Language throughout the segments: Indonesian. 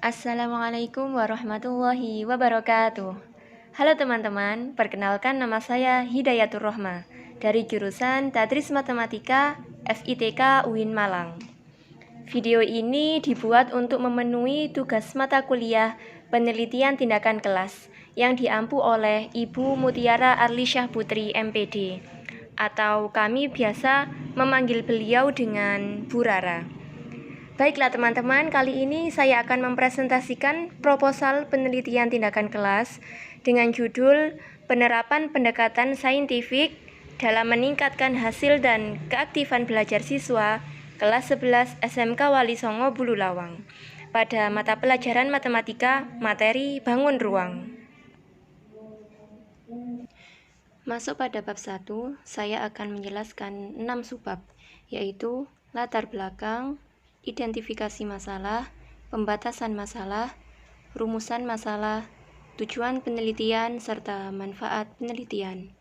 Assalamualaikum warahmatullahi wabarakatuh. Halo teman-teman, perkenalkan nama saya Hidayatur Rohma dari jurusan Tadris Matematika FITK UIN Malang. Video ini dibuat untuk memenuhi tugas mata kuliah penelitian tindakan kelas yang diampu oleh Ibu Mutiara Arlisyah Putri MPD, atau kami biasa memanggil beliau dengan Bu Rara. Baiklah teman-teman, kali ini saya akan mempresentasikan proposal penelitian tindakan kelas dengan judul Penerapan Pendekatan Saintifik dalam Meningkatkan Hasil dan Keaktifan Belajar Siswa kelas 11 SMK Wali Songo Bululawang pada mata pelajaran matematika materi bangun ruang. Masuk pada bab 1, saya akan menjelaskan 6 subbab, yaitu latar belakang, identifikasi masalah, pembatasan masalah, rumusan masalah, tujuan penelitian, serta manfaat penelitian.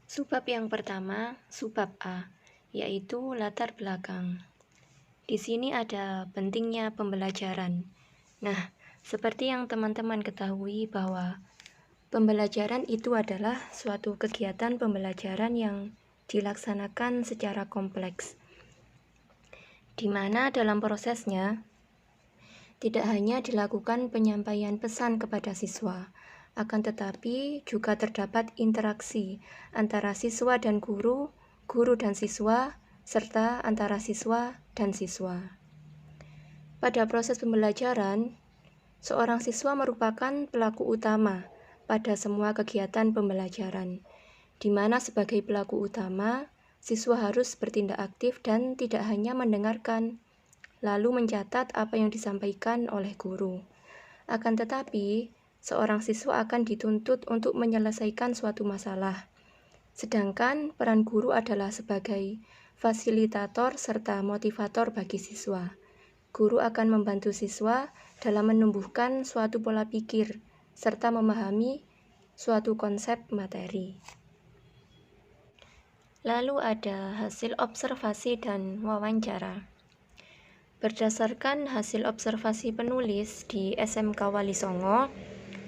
Subbab yang pertama, subbab A, yaitu latar belakang. Di sini ada pentingnya pembelajaran. Nah, seperti yang teman-teman ketahui bahwa pembelajaran itu adalah suatu kegiatan pembelajaran yang dilaksanakan secara kompleks, di mana dalam prosesnya tidak hanya dilakukan penyampaian pesan kepada siswa, akan tetapi juga terdapat interaksi antara siswa dan guru, guru dan siswa, serta antara siswa dan siswa. Pada proses pembelajaran, seorang siswa merupakan pelaku utama pada semua kegiatan pembelajaran, di mana sebagai pelaku utama, siswa harus bertindak aktif dan tidak hanya mendengarkan, lalu mencatat apa yang disampaikan oleh guru. Akan tetapi, seorang siswa akan dituntut untuk menyelesaikan suatu masalah, sedangkan peran guru adalah sebagai fasilitator serta motivator bagi siswa. Guru akan membantu siswa dalam menumbuhkan suatu pola pikir, serta memahami suatu konsep materi. Lalu ada hasil observasi dan wawancara. Berdasarkan hasil observasi penulis di SMK Wali Songo,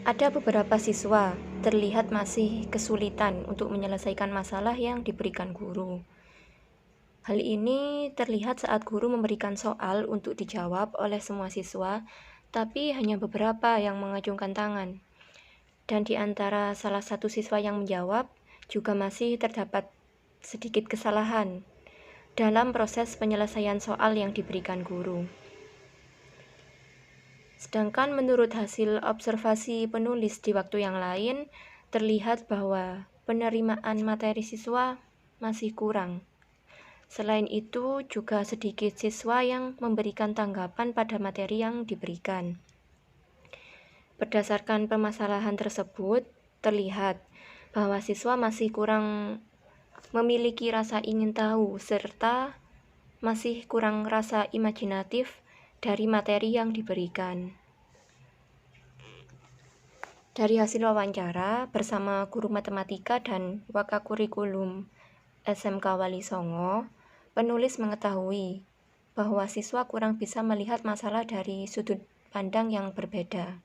ada beberapa siswa terlihat masih kesulitan untuk menyelesaikan masalah yang diberikan guru. Hal ini terlihat saat guru memberikan soal untuk dijawab oleh semua siswa, tapi hanya beberapa yang mengacungkan tangan. Dan di antara salah satu siswa yang menjawab, juga masih terdapat sedikit kesalahan dalam proses penyelesaian soal yang diberikan guru. Sedangkan menurut hasil observasi penulis di waktu yang lain, terlihat bahwa penerimaan materi siswa masih kurang. Selain itu, juga sedikit siswa yang memberikan tanggapan pada materi yang diberikan. Berdasarkan permasalahan tersebut, terlihat bahwa siswa masih kurang memiliki rasa ingin tahu, serta masih kurang rasa imajinatif dari materi yang diberikan. Dari hasil wawancara bersama guru matematika dan wakakurikulum SMK Wali Songo, penulis mengetahui bahwa siswa kurang bisa melihat masalah dari sudut pandang yang berbeda.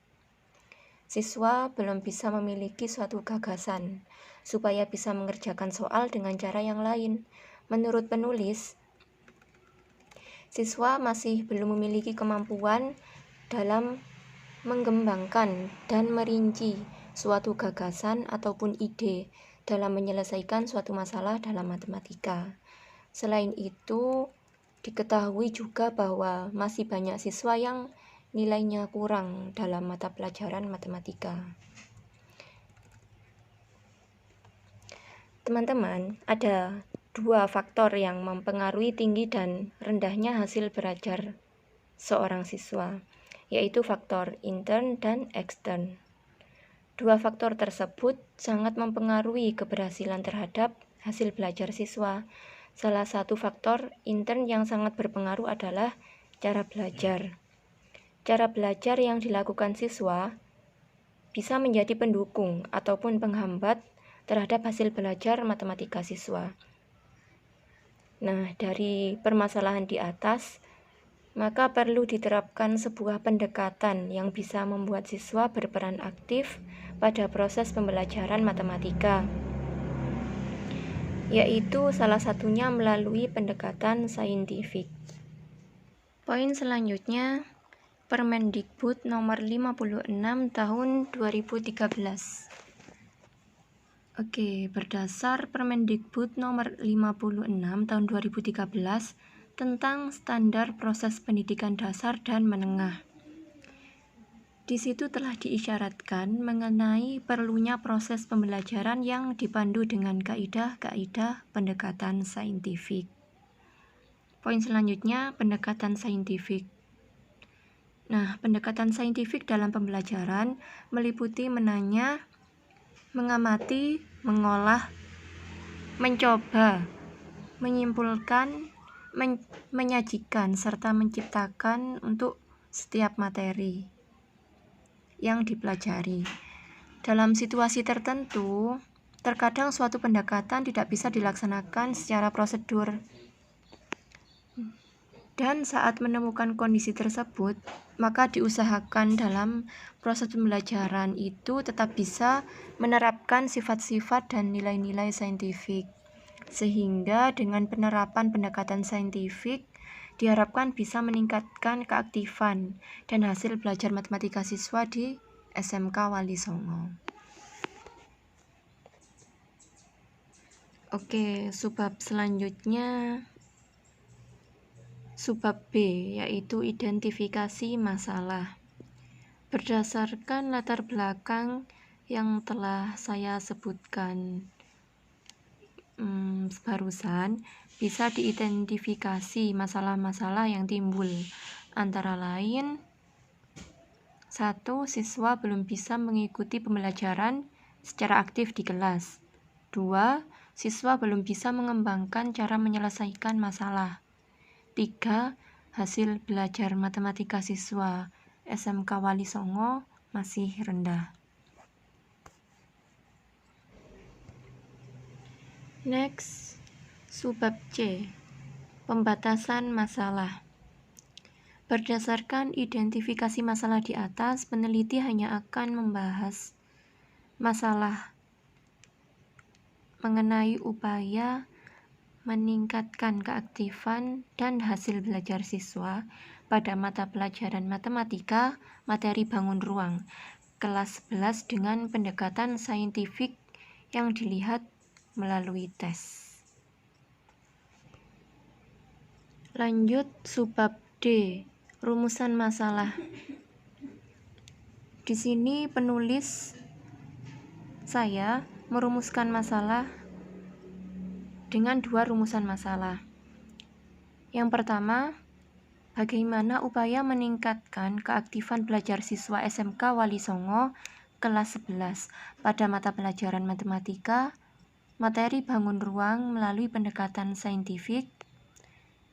Siswa belum bisa memiliki suatu gagasan supaya bisa mengerjakan soal dengan cara yang lain. Menurut penulis, siswa masih belum memiliki kemampuan dalam mengembangkan dan merinci suatu gagasan ataupun ide dalam menyelesaikan suatu masalah dalam matematika. Selain itu, diketahui juga bahwa masih banyak siswa yang nilainya kurang dalam mata pelajaran matematika. Teman-teman, ada dua faktor yang mempengaruhi tinggi dan rendahnya hasil belajar seorang siswa, yaitu faktor intern dan ekstern. Dua faktor tersebut sangat mempengaruhi keberhasilan terhadap hasil belajar siswa. Salah satu faktor intern yang sangat berpengaruh adalah cara belajar. Cara belajar yang dilakukan siswa bisa menjadi pendukung ataupun penghambat terhadap hasil belajar matematika siswa. Nah, dari permasalahan di atas maka perlu diterapkan sebuah pendekatan yang bisa membuat siswa berperan aktif pada proses pembelajaran matematika, yaitu salah satunya melalui pendekatan saintifik. Poin selanjutnya, Permendikbud nomor 56 tahun 2013. Oke, berdasar Permendikbud nomor 56 tahun 2013 tentang standar proses pendidikan dasar dan menengah. Di situ telah diisyaratkan mengenai perlunya proses pembelajaran yang dipandu dengan kaidah-kaidah pendekatan saintifik. Poin selanjutnya, pendekatan saintifik. Nah, pendekatan saintifik dalam pembelajaran meliputi menanya, mengamati, mengolah, mencoba, menyimpulkan, menyajikan, serta menciptakan untuk setiap materi yang dipelajari. Dalam situasi tertentu, terkadang suatu pendekatan tidak bisa dilaksanakan secara prosedur. Dan saat menemukan kondisi tersebut, maka diusahakan dalam proses pembelajaran itu tetap bisa menerapkan sifat-sifat dan nilai-nilai saintifik. Sehingga dengan penerapan pendekatan saintifik, diharapkan bisa meningkatkan keaktifan dan hasil belajar matematika siswa di SMK Wali Songo. Oke, subbab selanjutnya Subbab B, yaitu identifikasi masalah. Berdasarkan latar belakang yang telah saya sebutkan barusan, bisa diidentifikasi masalah-masalah yang timbul. Antara lain, 1. Siswa belum bisa mengikuti pembelajaran secara aktif di kelas. 2. Siswa belum bisa mengembangkan cara menyelesaikan masalah. 3. Hasil belajar matematika siswa SMK Wali Songo masih rendah. Next, subbab C, pembatasan masalah. Berdasarkan identifikasi masalah di atas, peneliti hanya akan membahas masalah mengenai upaya meningkatkan keaktifan dan hasil belajar siswa pada mata pelajaran matematika, materi bangun ruang, kelas 11 dengan pendekatan saintifik yang dilihat melalui tes. Lanjut subbab D, rumusan masalah. Di sini penulis saya merumuskan masalah dengan 2 rumusan masalah. Yang pertama, bagaimana upaya meningkatkan keaktifan belajar siswa SMK Wali Songo kelas 11 pada mata pelajaran matematika, materi bangun ruang melalui pendekatan saintifik.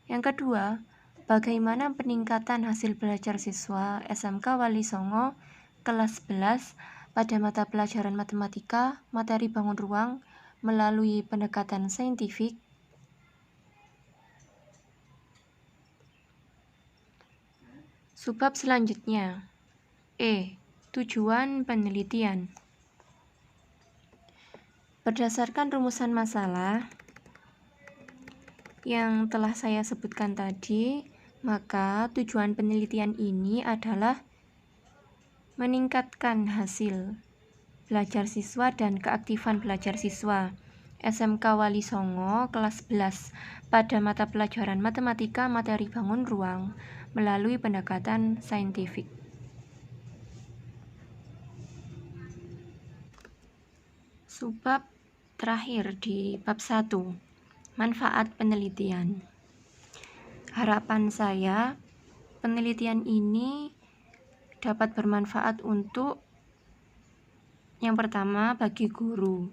Yang kedua, bagaimana peningkatan hasil belajar siswa SMK Wali Songo kelas 11 pada mata pelajaran matematika, materi bangun ruang melalui pendekatan saintifik. Subbab selanjutnya, E, tujuan penelitian. Berdasarkan rumusan masalah yang telah saya sebutkan tadi, maka tujuan penelitian ini adalah meningkatkan hasil belajar siswa dan keaktifan belajar siswa SMK Wali Songo kelas 11 pada mata pelajaran matematika, materi bangun ruang melalui pendekatan saintifik. Subbab terakhir di bab 1, manfaat penelitian. Harapan saya, penelitian ini dapat bermanfaat untuk yang pertama bagi guru,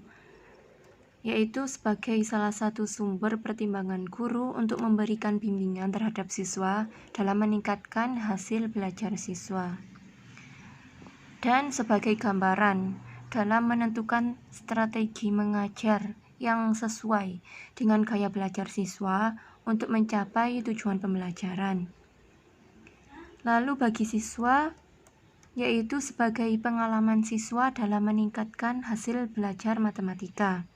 yaitu sebagai salah satu sumber pertimbangan guru untuk memberikan bimbingan terhadap siswa dalam meningkatkan hasil belajar siswa. Dan sebagai gambaran dalam menentukan strategi mengajar yang sesuai dengan gaya belajar siswa untuk mencapai tujuan pembelajaran. Lalu bagi siswa, yaitu sebagai pengalaman siswa dalam meningkatkan hasil belajar matematika.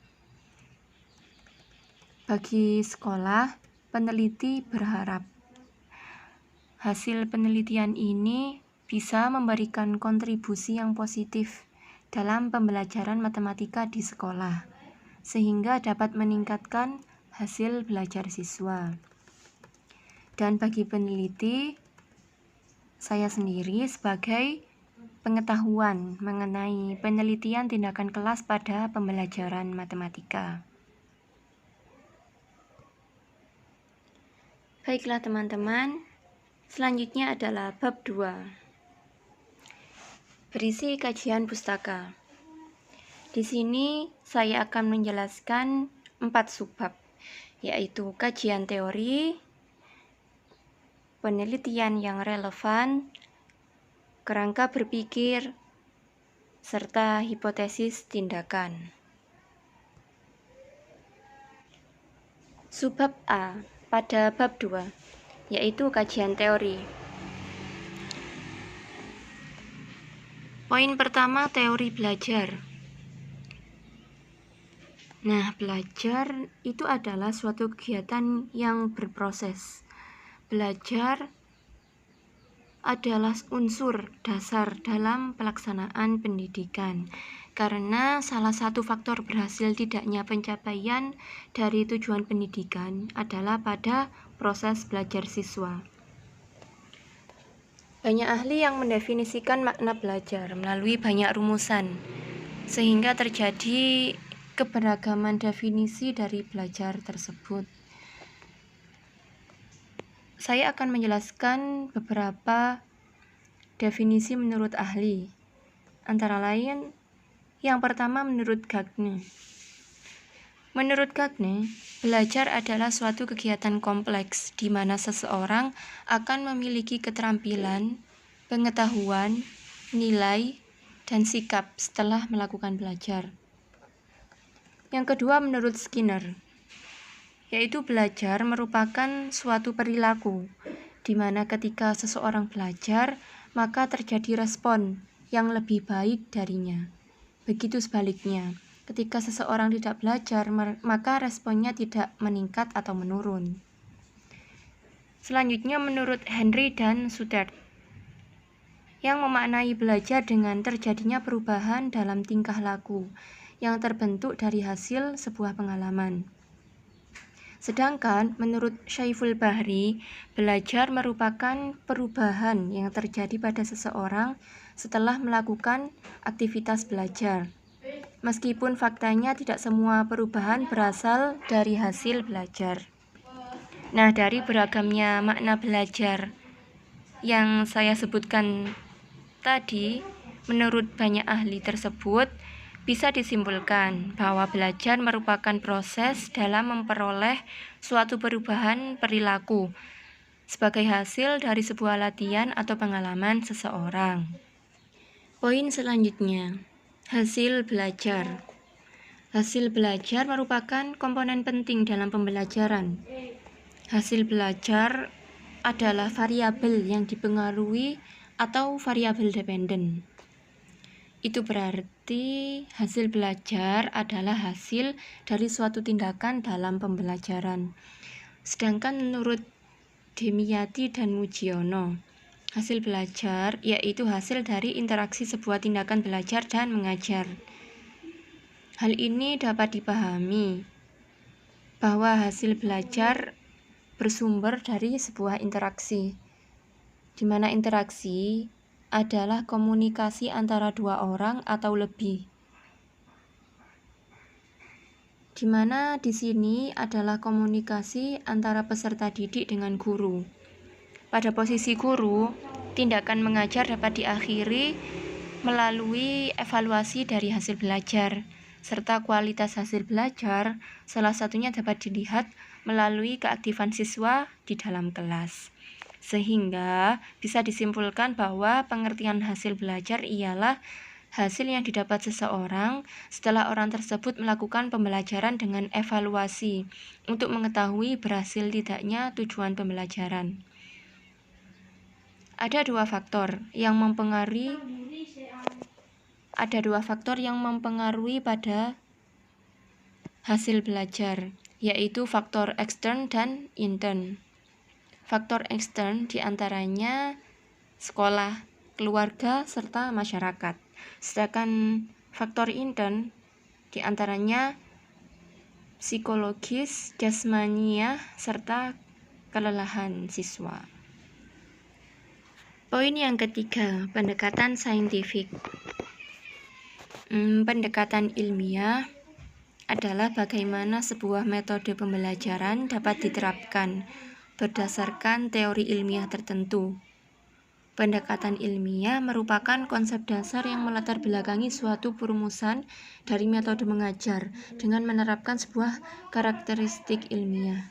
Bagi sekolah, peneliti berharap hasil penelitian ini bisa memberikan kontribusi yang positif dalam pembelajaran matematika di sekolah, sehingga dapat meningkatkan hasil belajar siswa. Dan bagi peneliti, saya sendiri sebagai pengetahuan mengenai penelitian tindakan kelas pada pembelajaran matematika. Baiklah teman-teman, selanjutnya adalah bab 2. Berisi kajian pustaka. Di sini saya akan menjelaskan 4 subbab, yaitu kajian teori, penelitian yang relevan, kerangka berpikir, serta hipotesis tindakan. Subbab A pada bab 2, yaitu kajian teori. Poin pertama, teori belajar. Nah, belajar itu adalah suatu kegiatan yang berproses. Belajar adalah unsur dasar dalam pelaksanaan pendidikan, karena salah satu faktor berhasil tidaknya pencapaian dari tujuan pendidikan adalah pada proses belajar siswa. Banyak ahli yang mendefinisikan makna belajar melalui banyak rumusan, sehingga terjadi keberagaman definisi dari belajar tersebut. Saya akan menjelaskan beberapa definisi menurut ahli. Antara lain, yang pertama menurut Gagne. Menurut Gagne, belajar adalah suatu kegiatan kompleks di mana seseorang akan memiliki keterampilan, pengetahuan, nilai, dan sikap setelah melakukan belajar. Yang kedua menurut Skinner, yaitu belajar merupakan suatu perilaku, di mana ketika seseorang belajar, maka terjadi respon yang lebih baik darinya. Begitu sebaliknya, ketika seseorang tidak belajar, maka responnya tidak meningkat atau menurun. Selanjutnya menurut Henry dan Suter, yang memaknai belajar dengan terjadinya perubahan dalam tingkah laku, yang terbentuk dari hasil sebuah pengalaman. Sedangkan menurut Syaiful Bahri, belajar merupakan perubahan yang terjadi pada seseorang setelah melakukan aktivitas belajar. Meskipun faktanya tidak semua perubahan berasal dari hasil belajar. Nah, dari beragamnya makna belajar yang saya sebutkan tadi, menurut banyak ahli tersebut, bisa disimpulkan bahwa belajar merupakan proses dalam memperoleh suatu perubahan perilaku sebagai hasil dari sebuah latihan atau pengalaman seseorang. Poin selanjutnya, hasil belajar. Hasil belajar merupakan komponen penting dalam pembelajaran. Hasil belajar adalah variabel yang dipengaruhi atau variabel dependen. Itu berarti hasil belajar adalah hasil dari suatu tindakan dalam pembelajaran. Sedangkan menurut Demyati dan Mujiono, hasil belajar yaitu hasil dari interaksi sebuah tindakan belajar dan mengajar. Hal ini dapat dipahami bahwa hasil belajar bersumber dari sebuah interaksi, di mana interaksi adalah komunikasi antara dua orang atau lebih. Di mana di sini adalah komunikasi antara peserta didik dengan guru. Pada posisi guru, tindakan mengajar dapat diakhiri melalui evaluasi dari hasil belajar, serta kualitas hasil belajar salah satunya dapat dilihat melalui keaktifan siswa di dalam kelas. Sehingga bisa disimpulkan bahwa pengertian hasil belajar ialah hasil yang didapat seseorang setelah orang tersebut melakukan pembelajaran dengan evaluasi untuk mengetahui berhasil tidaknya tujuan pembelajaran. Ada dua faktor yang mempengaruhi pada hasil belajar, yaitu faktor ekstern dan intern. Faktor ekstern diantaranya sekolah, keluarga, serta masyarakat. Sedangkan faktor intern diantaranya psikologis, jasmania, serta kelelahan siswa. Poin yang ketiga, pendekatan saintifik. Pendekatan ilmiah adalah bagaimana sebuah metode pembelajaran dapat diterapkan berdasarkan teori ilmiah tertentu. Pendekatan ilmiah merupakan konsep dasar yang melatar belakangi suatu perumusan dari metode mengajar dengan menerapkan sebuah karakteristik ilmiah.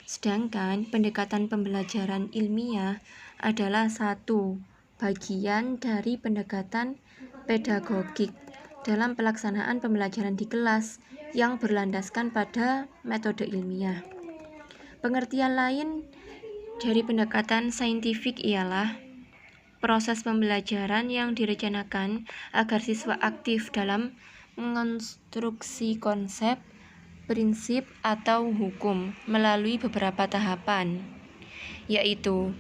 Sedangkan pendekatan pembelajaran ilmiah adalah satu bagian dari pendekatan pedagogik dalam pelaksanaan pembelajaran di kelas yang berlandaskan pada metode ilmiah. Pengertian lain dari pendekatan saintifik ialah proses pembelajaran yang direncanakan agar siswa aktif dalam mengonstruksi konsep, prinsip, atau hukum melalui beberapa tahapan, yaitu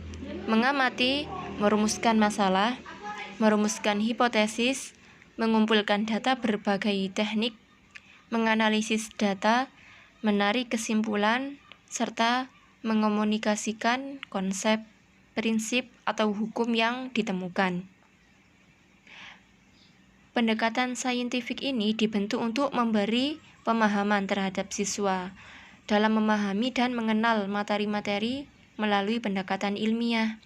mengamati, merumuskan masalah, merumuskan hipotesis, mengumpulkan data berbagai teknik, menganalisis data, menarik kesimpulan, serta mengomunikasikan konsep, prinsip, atau hukum yang ditemukan. Pendekatan saintifik ini dibentuk untuk memberi pemahaman terhadap siswa dalam memahami dan mengenal materi-materi melalui pendekatan ilmiah,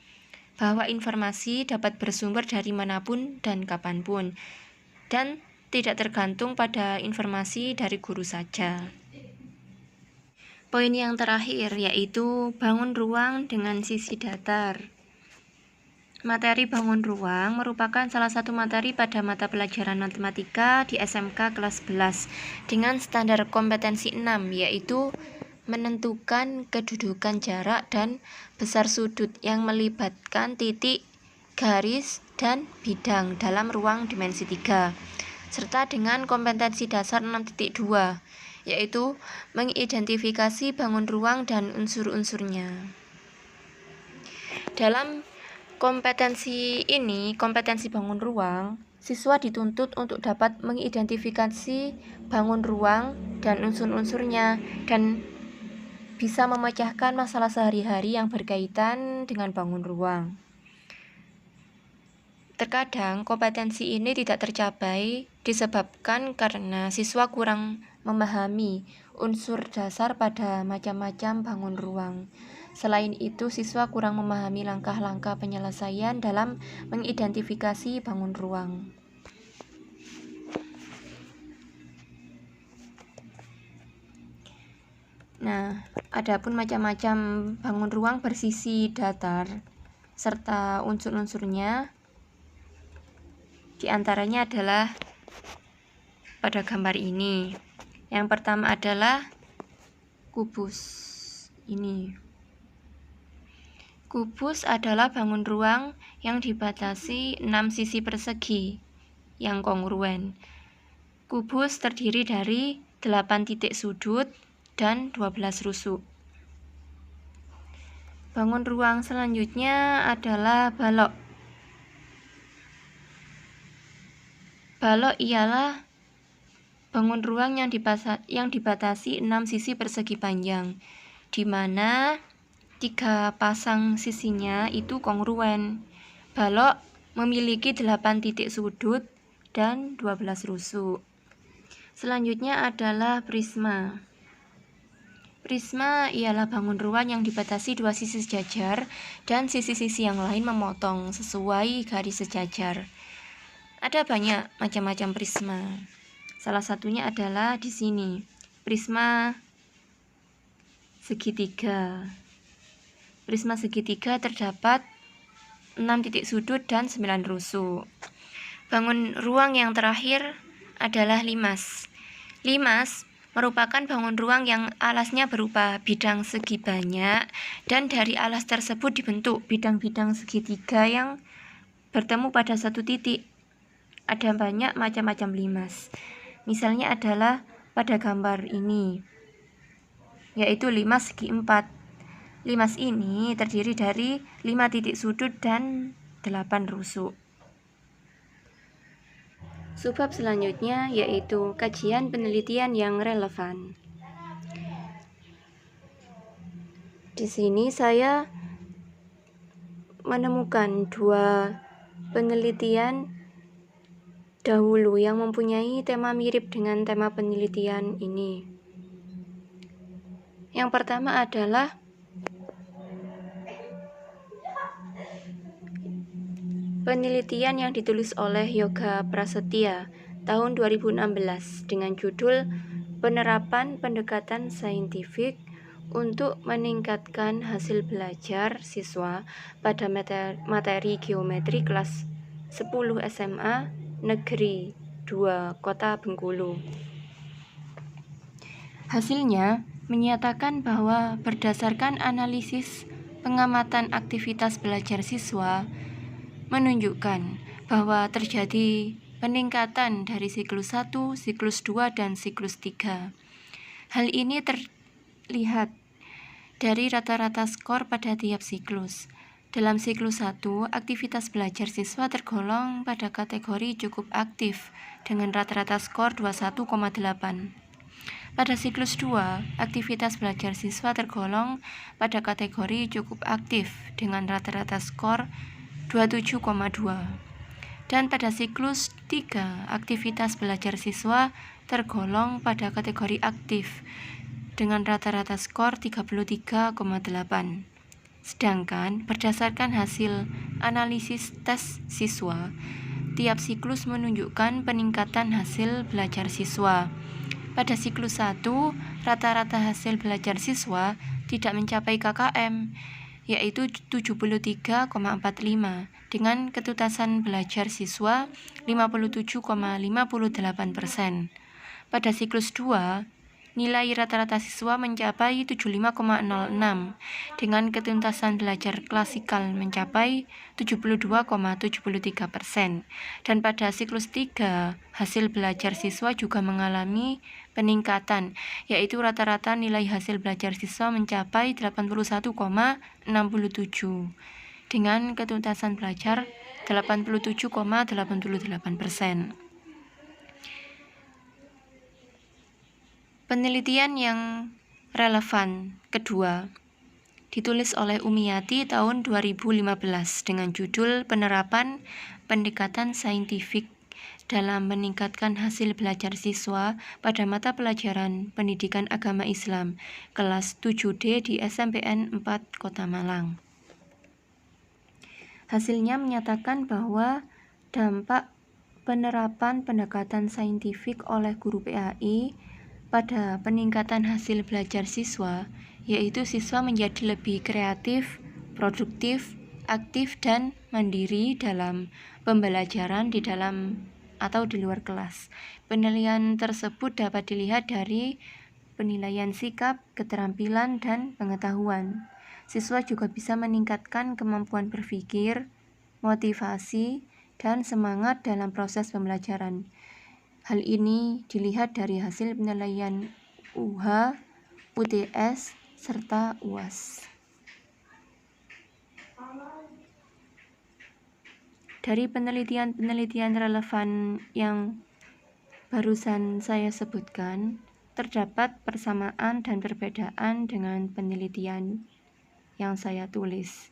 bahwa informasi dapat bersumber dari manapun dan kapanpun, dan tidak tergantung pada informasi dari guru saja. Poin yang terakhir yaitu bangun ruang dengan sisi datar. Materi bangun ruang merupakan salah satu materi pada mata pelajaran matematika di SMK kelas 11 dengan standar kompetensi 6, yaitu menentukan kedudukan jarak dan besar sudut yang melibatkan titik, garis, dan bidang dalam ruang dimensi 3, serta dengan kompetensi dasar 6.2, yaitu mengidentifikasi bangun ruang dan unsur-unsurnya. Dalam kompetensi bangun ruang, siswa dituntut untuk dapat mengidentifikasi bangun ruang dan unsur-unsurnya dan bisa memecahkan masalah sehari-hari yang berkaitan dengan bangun ruang. Terkadang kompetensi ini tidak tercapai disebabkan karena siswa kurang memahami unsur dasar pada macam-macam bangun ruang. Selain itu, siswa kurang memahami langkah-langkah penyelesaian dalam mengidentifikasi bangun ruang. Nah, adapun macam-macam bangun ruang bersisi datar serta unsur-unsurnya diantaranya adalah pada gambar ini. Yang pertama adalah kubus ini. Kubus adalah bangun ruang yang dibatasi 6 sisi persegi yang kongruen. Kubus terdiri dari 8 titik sudut dan 12 rusuk. Bangun ruang selanjutnya adalah balok. Balok ialah bangun ruang yang dibatasi 6 sisi persegi panjang, di mana 3 pasang sisinya itu kongruen. Balok memiliki 8 titik sudut dan 12 rusuk. Selanjutnya adalah prisma. Prisma ialah bangun ruang yang dibatasi 2 sisi sejajar dan sisi-sisi yang lain memotong sesuai garis sejajar. Ada banyak macam-macam prisma. Salah satunya adalah di sini, prisma segitiga. Prisma segitiga terdapat 6 titik sudut dan 9 rusuk. Bangun ruang yang terakhir adalah limas. Limas merupakan bangun ruang yang alasnya berupa bidang segi banyak, dan dari alas tersebut dibentuk bidang-bidang segitiga yang bertemu pada satu titik. Ada banyak macam-macam limas. Misalnya adalah pada gambar ini, yaitu limas segi 4. Limas ini terdiri dari 5 titik sudut dan 8 rusuk. Subbab selanjutnya yaitu kajian penelitian yang relevan. Di sini saya menemukan 2 penelitian dahulu yang mempunyai tema mirip dengan tema penelitian ini. Yang pertama adalah penelitian yang ditulis oleh Yoga Prasetya tahun 2016 dengan judul Penerapan Pendekatan Saintifik untuk Meningkatkan Hasil Belajar Siswa pada Materi Geometri kelas 10 SMA Negeri 2 Kota Bengkulu. Hasilnya menyatakan bahwa berdasarkan analisis pengamatan aktivitas belajar siswa menunjukkan bahwa terjadi peningkatan dari siklus 1, siklus 2, dan siklus 3. Hal ini terlihat dari rata-rata skor pada tiap siklus. Dalam siklus 1, aktivitas belajar siswa tergolong pada kategori cukup aktif dengan rata-rata skor 21,8. Pada siklus 2, aktivitas belajar siswa tergolong pada kategori cukup aktif dengan rata-rata skor 27,2. Dan pada siklus 3, aktivitas belajar siswa tergolong pada kategori aktif dengan rata-rata skor 33,8. Sedangkan berdasarkan hasil analisis tes siswa, tiap siklus menunjukkan peningkatan hasil belajar siswa. Pada siklus 1, rata-rata hasil belajar siswa tidak mencapai KKM, yaitu 73,45 dengan ketuntasan belajar siswa 57,58%. Pada siklus 2, nilai rata-rata siswa mencapai 75,06 dengan ketuntasan belajar klasikal mencapai 72,73%. Dan pada siklus 3, hasil belajar siswa juga mengalami peningkatan, yaitu rata-rata nilai hasil belajar siswa mencapai 81,67 dengan ketuntasan belajar 87,88%. Penelitian yang relevan kedua ditulis oleh Umiyati tahun 2015 dengan judul Penerapan Pendekatan Saintifik dalam meningkatkan hasil belajar siswa pada mata pelajaran Pendidikan Agama Islam kelas 7D di SMPN 4 Kota Malang. Hasilnya menyatakan bahwa dampak penerapan pendekatan saintifik oleh guru PAI pada peningkatan hasil belajar siswa, yaitu siswa menjadi lebih kreatif, produktif, aktif, dan mandiri dalam pembelajaran di dalam atau di luar kelas. Penilaian tersebut dapat dilihat dari penilaian sikap, keterampilan, dan pengetahuan. Siswa juga bisa meningkatkan kemampuan berpikir, motivasi, dan semangat dalam proses pembelajaran. Hal ini dilihat dari hasil penilaian UH, UTS, serta UAS. Dari penelitian-penelitian relevan yang barusan saya sebutkan, terdapat persamaan dan perbedaan dengan penelitian yang saya tulis.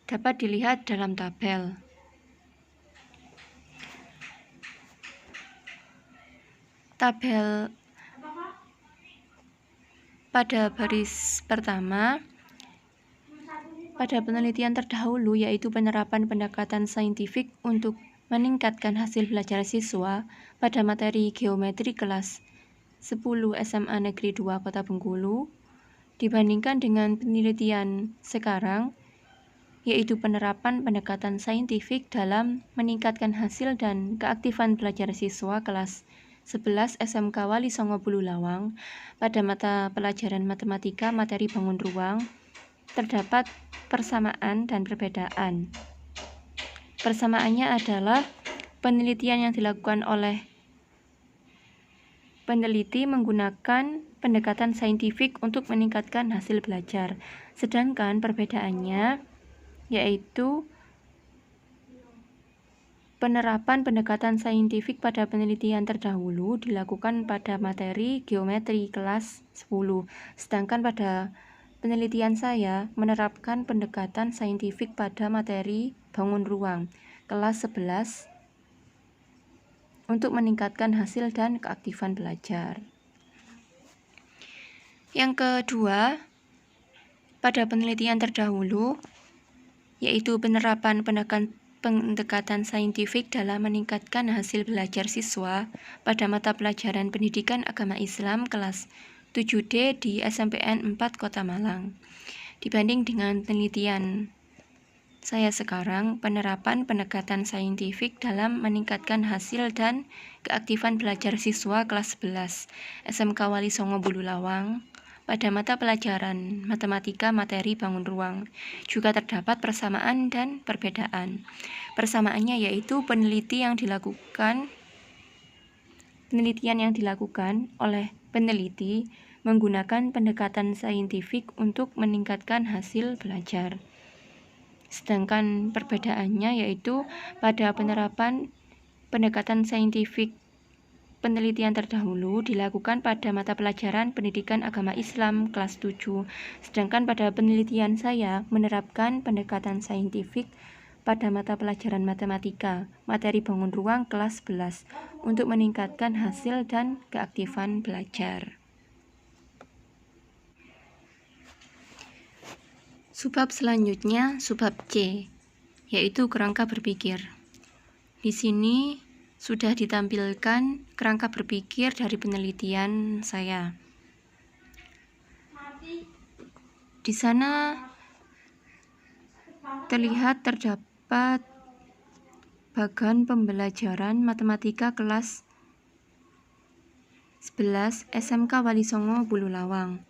Dapat dilihat dalam tabel. Tabel pada baris pertama, pada penelitian terdahulu yaitu penerapan pendekatan saintifik untuk meningkatkan hasil belajar siswa pada materi geometri kelas 10 SMA Negeri 2 Kota Bengkulu, dibandingkan dengan penelitian sekarang, yaitu penerapan pendekatan saintifik dalam meningkatkan hasil dan keaktifan belajar siswa kelas 11 SMK Wali Songo Bululawang pada mata pelajaran matematika materi bangun ruang terdapat persamaan dan perbedaan. Persamaannya adalah penelitian yang dilakukan oleh peneliti menggunakan pendekatan saintifik untuk meningkatkan hasil belajar. Sedangkan perbedaannya yaitu penerapan pendekatan saintifik pada penelitian terdahulu dilakukan pada materi geometri kelas 10. Sedangkan pada penelitian saya menerapkan pendekatan saintifik pada materi bangun ruang kelas 11 untuk meningkatkan hasil dan keaktifan belajar. Yang kedua, pada penelitian terdahulu, yaitu penerapan pendekatan saintifik dalam meningkatkan hasil belajar siswa pada mata pelajaran pendidikan agama Islam kelas 7D di SMPN 4 Kota Malang. Dibanding dengan penelitian saya sekarang, penerapan pendekatan saintifik dalam meningkatkan hasil dan keaktifan belajar siswa kelas 11 SMK Wali Songo Bululawang pada mata pelajaran matematika materi bangun ruang juga terdapat persamaan dan perbedaan. Persamaannya yaitu penelitian yang dilakukan oleh peneliti menggunakan pendekatan saintifik untuk meningkatkan hasil belajar. Sedangkan perbedaannya yaitu pada penerapan pendekatan saintifik penelitian terdahulu dilakukan pada mata pelajaran pendidikan agama Islam kelas 7, sedangkan pada penelitian saya menerapkan pendekatan saintifik pada mata pelajaran matematika materi bangun ruang kelas 11 untuk meningkatkan hasil dan keaktifan belajar. Subbab selanjutnya, subbab C, yaitu kerangka berpikir. Di sini sudah ditampilkan kerangka berpikir dari penelitian saya. Di sana terdapat bagan pembelajaran matematika kelas 11 SMK Wali Songo Bululawang.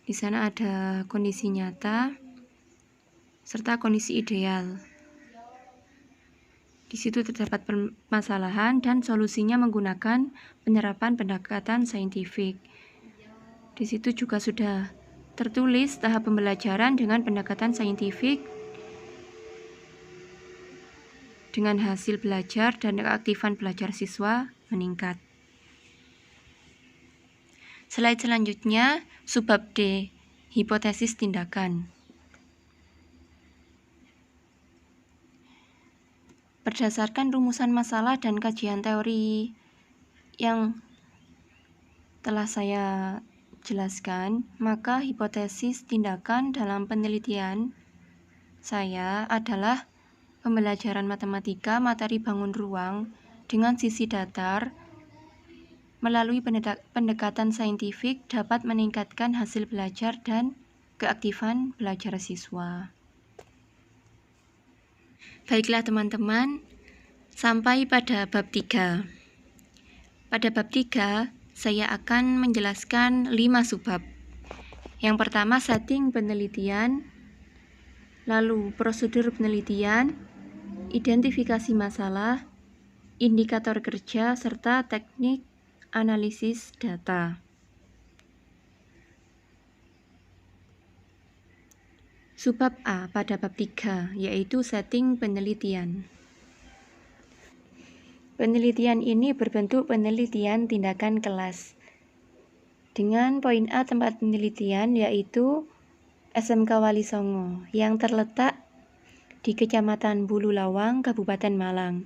Di sana ada kondisi nyata serta kondisi ideal. Di situ terdapat permasalahan dan solusinya menggunakan penerapan pendekatan saintifik. Di situ juga sudah tertulis tahap pembelajaran dengan pendekatan saintifik dengan hasil belajar dan keaktifan belajar siswa meningkat. Slide selanjutnya, subbab D, hipotesis tindakan. Berdasarkan rumusan masalah dan kajian teori yang telah saya jelaskan, maka hipotesis tindakan dalam penelitian saya adalah pembelajaran matematika materi bangun ruang dengan sisi datar melalui pendekatan saintifik dapat meningkatkan hasil belajar dan keaktifan belajar siswa. Baiklah teman-teman, sampai pada bab 3. Pada bab 3, saya akan menjelaskan 5 subbab. Yang pertama, setting penelitian, lalu prosedur penelitian, identifikasi masalah, indikator kerja, serta teknik analisis data. Subbab A pada bab 3, yaitu setting penelitian. Penelitian ini berbentuk penelitian tindakan kelas. Dengan poin A tempat penelitian yaitu SMK Wali Songo yang terletak di Kecamatan Bululawang, Kabupaten Malang.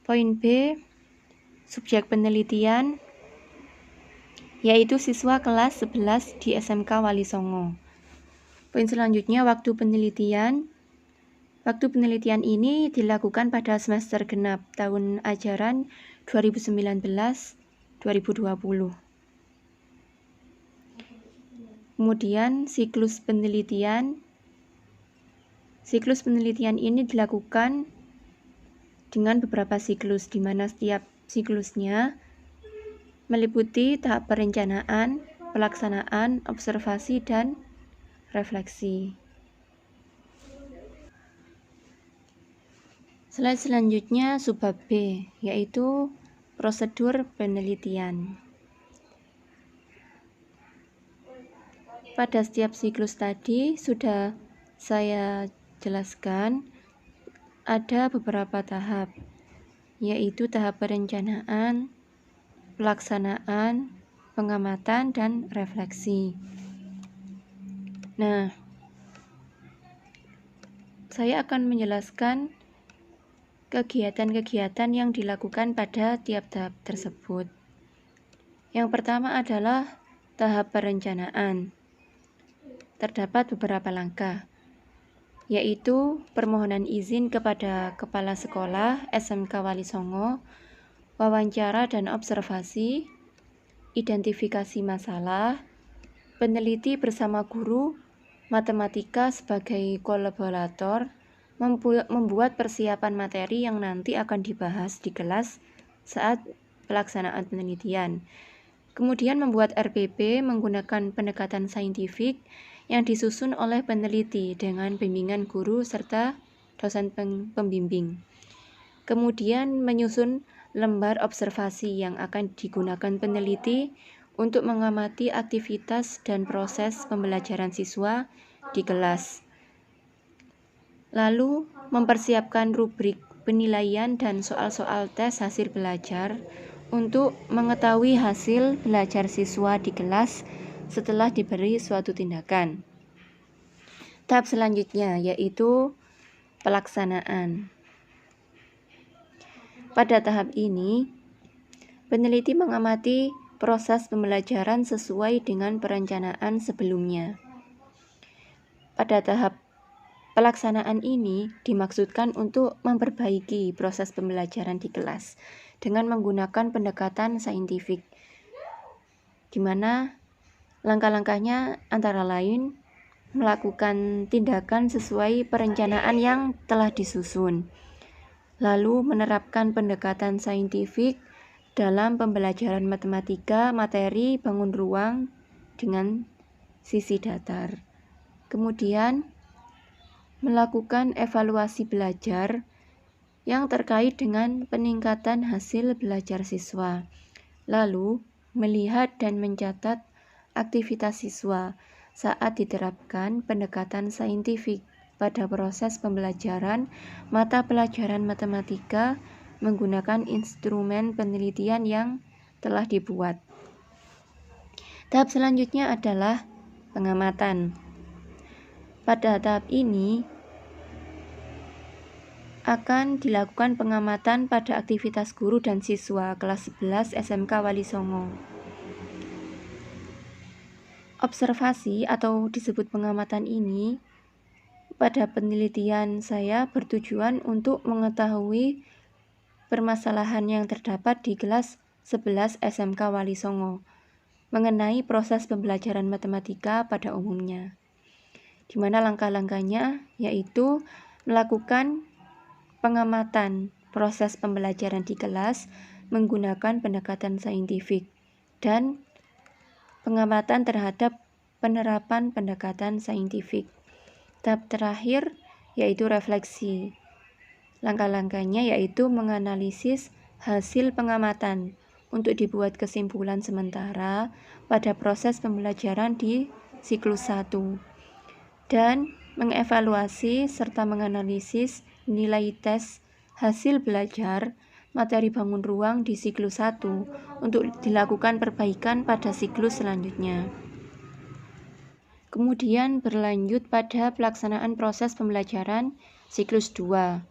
Poin B, subjek penelitian yaitu siswa kelas 11 di SMK Wali Songo. Poin selanjutnya, waktu penelitian. Waktu penelitian ini dilakukan pada semester genap tahun ajaran 2019-2020. Kemudian siklus penelitian Siklus penelitian ini dilakukan dengan beberapa siklus, di mana setiap siklusnya meliputi tahap perencanaan, pelaksanaan, observasi, dan refleksi. Slide selanjutnya subbab B, yaitu prosedur penelitian. Pada setiap siklus tadi sudah saya jelaskan ada beberapa tahap, yaitu tahap perencanaan, pelaksanaan, pengamatan, dan refleksi. Nah, saya akan menjelaskan kegiatan-kegiatan yang dilakukan pada tiap tahap tersebut. Yang pertama adalah tahap perencanaan. Terdapat beberapa langkah, yaitu permohonan izin kepada Kepala Sekolah SMK Wali Songo, wawancara dan observasi, identifikasi masalah, peneliti bersama guru matematika sebagai kolaborator, membuat persiapan materi yang nanti akan dibahas di kelas saat pelaksanaan penelitian. Kemudian membuat RPP menggunakan pendekatan saintifik yang disusun oleh peneliti dengan bimbingan guru serta dosen pembimbing. Kemudian menyusun lembar observasi yang akan digunakan peneliti untuk mengamati aktivitas dan proses pembelajaran siswa di kelas. Lalu mempersiapkan rubrik penilaian dan soal-soal tes hasil belajar untuk mengetahui hasil belajar siswa di kelas setelah diberi suatu tindakan. Tahap selanjutnya yaitu pelaksanaan. Pada tahap ini, peneliti mengamati proses pembelajaran sesuai dengan perencanaan sebelumnya. Pada tahap pelaksanaan ini dimaksudkan untuk memperbaiki proses pembelajaran di kelas dengan menggunakan pendekatan saintifik, di mana langkah-langkahnya antara lain melakukan tindakan sesuai perencanaan yang telah disusun, lalu menerapkan pendekatan saintifik dalam pembelajaran matematika materi bangun ruang dengan sisi datar. Kemudian melakukan evaluasi belajar yang terkait dengan peningkatan hasil belajar siswa, lalu melihat dan mencatat aktivitas siswa saat diterapkan pendekatan saintifik pada proses pembelajaran mata pelajaran matematika menggunakan instrumen penelitian yang telah dibuat. Tahap selanjutnya adalah pengamatan. Pada tahap ini akan dilakukan pengamatan pada aktivitas guru dan siswa kelas 11 SMK Wali Songo. Observasi atau disebut pengamatan ini pada penelitian saya bertujuan untuk mengetahui permasalahan yang terdapat di kelas 11 SMK Wali Songo mengenai proses pembelajaran matematika pada umumnya, di mana langkah-langkahnya yaitu melakukan pengamatan proses pembelajaran di kelas menggunakan pendekatan saintifik dan pengamatan terhadap penerapan pendekatan saintifik. Tahap terakhir yaitu refleksi. Langkah-langkahnya yaitu menganalisis hasil pengamatan untuk dibuat kesimpulan sementara pada proses pembelajaran di siklus 1 dan mengevaluasi serta menganalisis nilai tes hasil belajar materi bangun ruang di siklus 1 untuk dilakukan perbaikan pada siklus selanjutnya. Kemudian berlanjut pada pelaksanaan proses pembelajaran siklus 2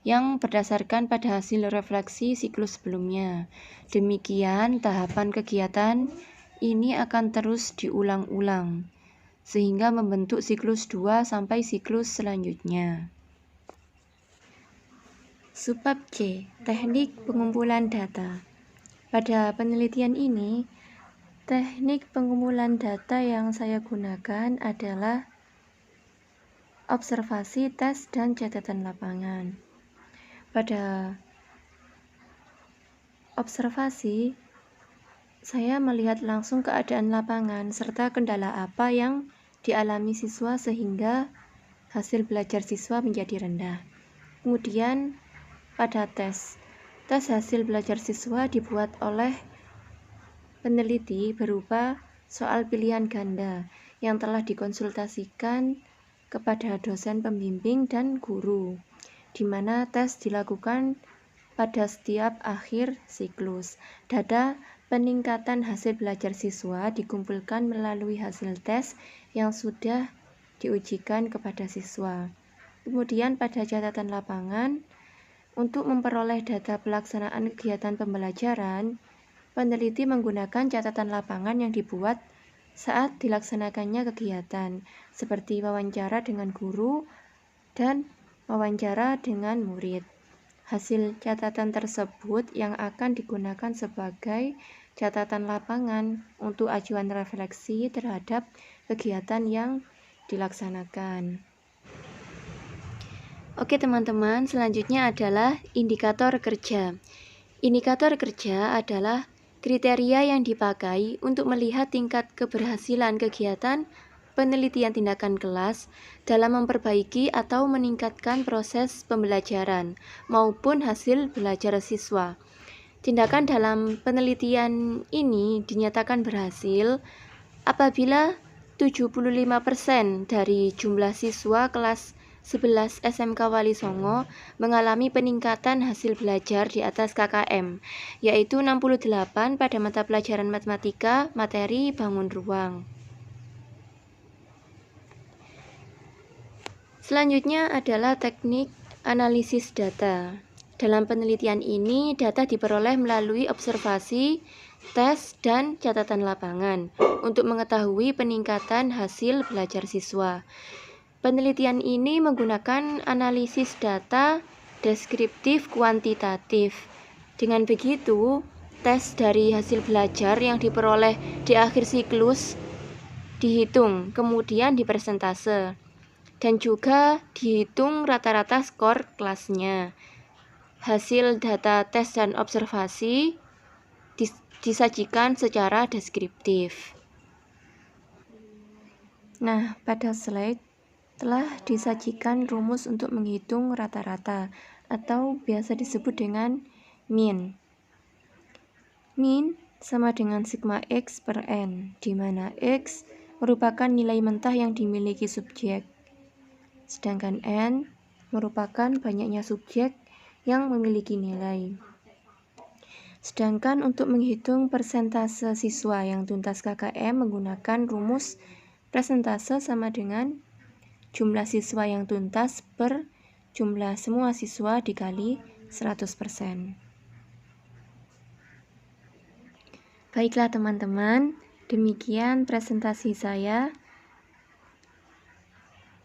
yang berdasarkan pada hasil refleksi siklus sebelumnya. Demikian tahapan kegiatan ini akan terus diulang-ulang sehingga membentuk siklus 2 sampai siklus selanjutnya. Subbab C, teknik pengumpulan data. Pada penelitian ini, teknik pengumpulan data yang saya gunakan adalah observasi, tes, dan catatan lapangan. Pada observasi, saya melihat langsung keadaan lapangan serta kendala apa yang dialami siswa sehingga hasil belajar siswa menjadi rendah. Kemudian pada tes hasil belajar siswa dibuat oleh peneliti berupa soal pilihan ganda yang telah dikonsultasikan kepada dosen pembimbing dan guru, di mana tes dilakukan pada setiap akhir siklus. Data peningkatan hasil belajar siswa dikumpulkan melalui hasil tes yang sudah diujikan kepada siswa. Kemudian pada catatan lapangan, untuk memperoleh data pelaksanaan kegiatan pembelajaran, peneliti menggunakan catatan lapangan yang dibuat saat dilaksanakannya kegiatan, seperti wawancara dengan guru dan wawancara dengan murid. Hasil catatan tersebut yang akan digunakan sebagai catatan lapangan untuk ajuan refleksi terhadap kegiatan yang dilaksanakan. Oke teman-teman, selanjutnya adalah indikator kerja. Indikator kerja adalah kriteria yang dipakai untuk melihat tingkat keberhasilan kegiatan penelitian tindakan kelas dalam memperbaiki atau meningkatkan proses pembelajaran maupun hasil belajar siswa. Tindakan dalam penelitian ini dinyatakan berhasil apabila 75% dari jumlah siswa kelas 11 SMK Wali Songo mengalami peningkatan hasil belajar di atas KKM, yaitu 68 pada mata pelajaran matematika materi bangun ruang. Selanjutnya adalah teknik analisis data. Dalam penelitian ini, data diperoleh melalui observasi, tes, dan catatan lapangan untuk mengetahui peningkatan hasil belajar siswa. Penelitian ini menggunakan analisis data deskriptif kuantitatif. Dengan begitu, tes dari hasil belajar yang diperoleh di akhir siklus dihitung, kemudian dipersentase, dan juga dihitung rata-rata skor kelasnya. Hasil data tes dan observasi disajikan secara deskriptif. Nah, pada slide telah disajikan rumus untuk menghitung rata-rata atau biasa disebut dengan mean. Mean sama dengan sigma X per N, di mana X merupakan nilai mentah yang dimiliki subjek, sedangkan N merupakan banyaknya subjek yang memiliki nilai. Sedangkan untuk menghitung persentase siswa yang tuntas KKM menggunakan rumus persentase sama dengan jumlah siswa yang tuntas per jumlah semua siswa dikali 100%. Baiklah teman-teman, demikian presentasi saya.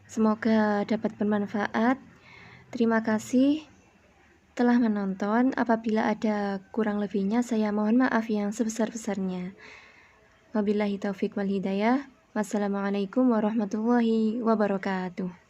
Semoga dapat bermanfaat. Terima kasih telah menonton. Apabila ada kurang lebihnya, saya mohon maaf yang sebesar-besarnya. Wabillahi taufiq wal hidayah. Wassalamualaikum warahmatullahi wabarakatuh.